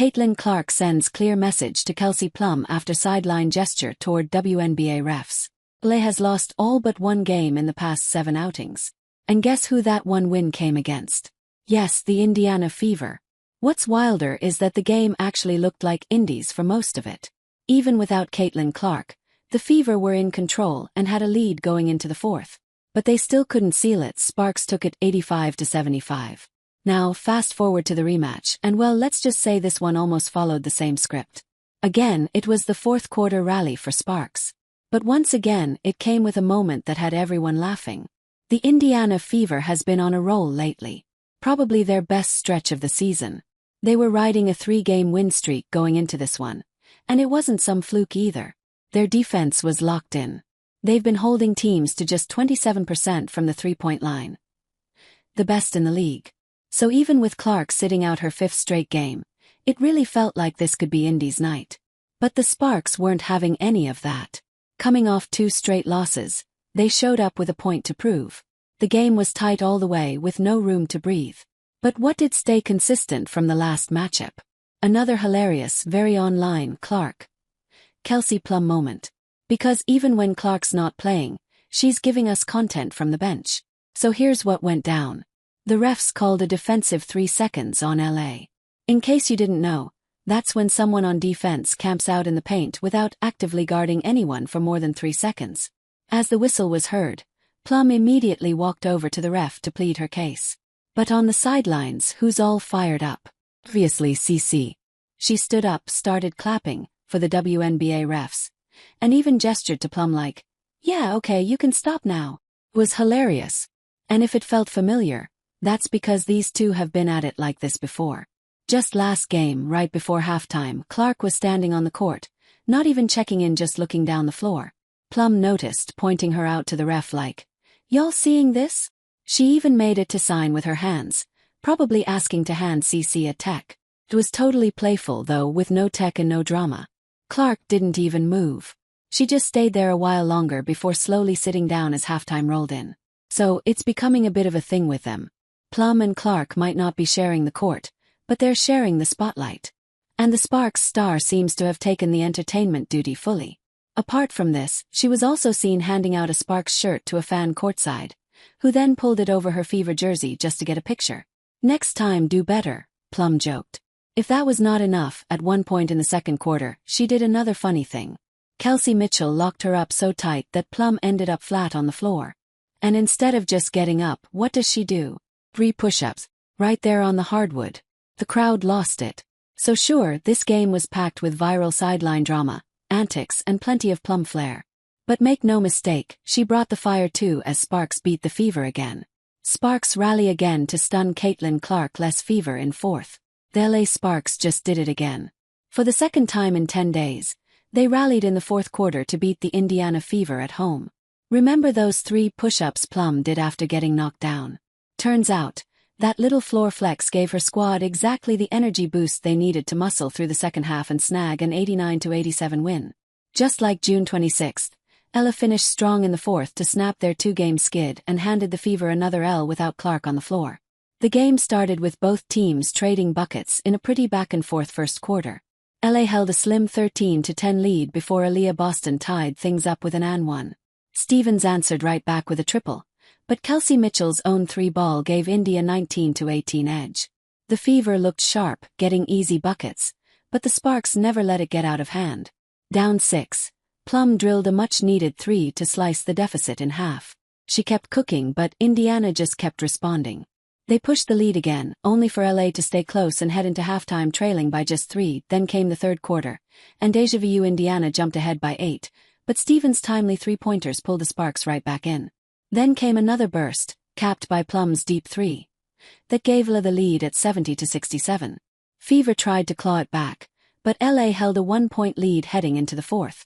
Caitlin Clark sends clear message to Kelsey Plum after sideline gesture toward WNBA refs. LA has lost all but one game in the past 7 outings. And guess who that one win came against? Yes, the Indiana Fever. What's wilder is that the game actually looked like Indies for most of it. Even without Caitlin Clark, the Fever were in control and had a lead going into the fourth. But they still couldn't seal it. Sparks took it 85-75. Now, fast forward to the rematch, and well, let's just say this one almost followed the same script. Again, it was the fourth quarter rally for Sparks. But once again, it came with a moment that had everyone laughing. The Indiana Fever has been on a roll lately. Probably their best stretch of the season. They were riding a 3-game win streak going into this one. And it wasn't some fluke either. Their defense was locked in. They've been holding teams to just 27% from the 3-point line. The best in the league. So even with Clark sitting out her 5th straight game, it really felt like this could be Indy's night. But the Sparks weren't having any of that. Coming off 2 straight losses, they showed up with a point to prove. The game was tight all the way with no room to breathe. But what did stay consistent from the last matchup? Another hilarious, very online Clark. Kelsey Plum moment. Because even when Clark's not playing, she's giving us content from the bench. So here's what went down. The refs called a defensive 3 seconds on LA. In case you didn't know, that's when someone on defense camps out in the paint without actively guarding anyone for more than 3 seconds. As the whistle was heard, Plum immediately walked over to the ref to plead her case. But on the sidelines, who's all fired up? Obviously CC. She stood up, started clapping for the WNBA refs, and even gestured to Plum like, "Yeah, okay, you can stop now." It was hilarious. And if it felt familiar, that's because these two have been at it like this before. Just last game, right before halftime, Clark was standing on the court, not even checking in, just looking down the floor. Plum noticed, pointing her out to the ref like, "Y'all seeing this?" She even made it to sign with her hands, probably asking to hand CC a tech. It was totally playful though, with no tech and no drama. Clark didn't even move. She just stayed there a while longer before slowly sitting down as halftime rolled in. So, it's becoming a bit of a thing with them. Plum and Clark might not be sharing the court, but they're sharing the spotlight. And the Sparks star seems to have taken the entertainment duty fully. Apart from this, she was also seen handing out a Sparks shirt to a fan courtside, who then pulled it over her Fever jersey just to get a picture. "Next time do better," Plum joked. If that was not enough, at one point in the second quarter, she did another funny thing. Kelsey Mitchell locked her up so tight that Plum ended up flat on the floor. And instead of just getting up, what does she do? 3 push-ups, right there on the hardwood. The crowd lost it. So sure, this game was packed with viral sideline drama, antics, and plenty of Plum flair. But make no mistake, she brought the fire too as Sparks beat the Fever again. Sparks rally again to stun Caitlin Clark less Fever in fourth. The LA Sparks just did it again. For the second time in 10 days, they rallied in the fourth quarter to beat the Indiana Fever at home. Remember those 3 push-ups Plum did after getting knocked down? Turns out, that little floor flex gave her squad exactly the energy boost they needed to muscle through the second half and snag an 89-87 win. Just like June 26th, Ella finished strong in the fourth to snap their 2-game skid and handed the Fever another L without Clark on the floor. The game started with both teams trading buckets in a pretty back-and-forth first quarter. LA held a slim 13-10 lead before Aaliyah Boston tied things up with an and one. Stevens answered right back with a triple, but Kelsey Mitchell's own 3-ball gave Indy a 19-18 edge. The Fever looked sharp, getting easy buckets, but the Sparks never let it get out of hand. Down 6, Plum drilled a much-needed 3 to slice the deficit in half. She kept cooking, but Indiana just kept responding. They pushed the lead again, only for LA to stay close and head into halftime trailing by just 3. Then came the third quarter, and deja vu, Indiana jumped ahead by 8, but Stevens' timely 3-pointers pulled the Sparks right back in. Then came another burst, capped by Plum's deep 3. That gave LA the lead at 70-67. Fever tried to claw it back, but LA held a 1-point lead heading into the fourth.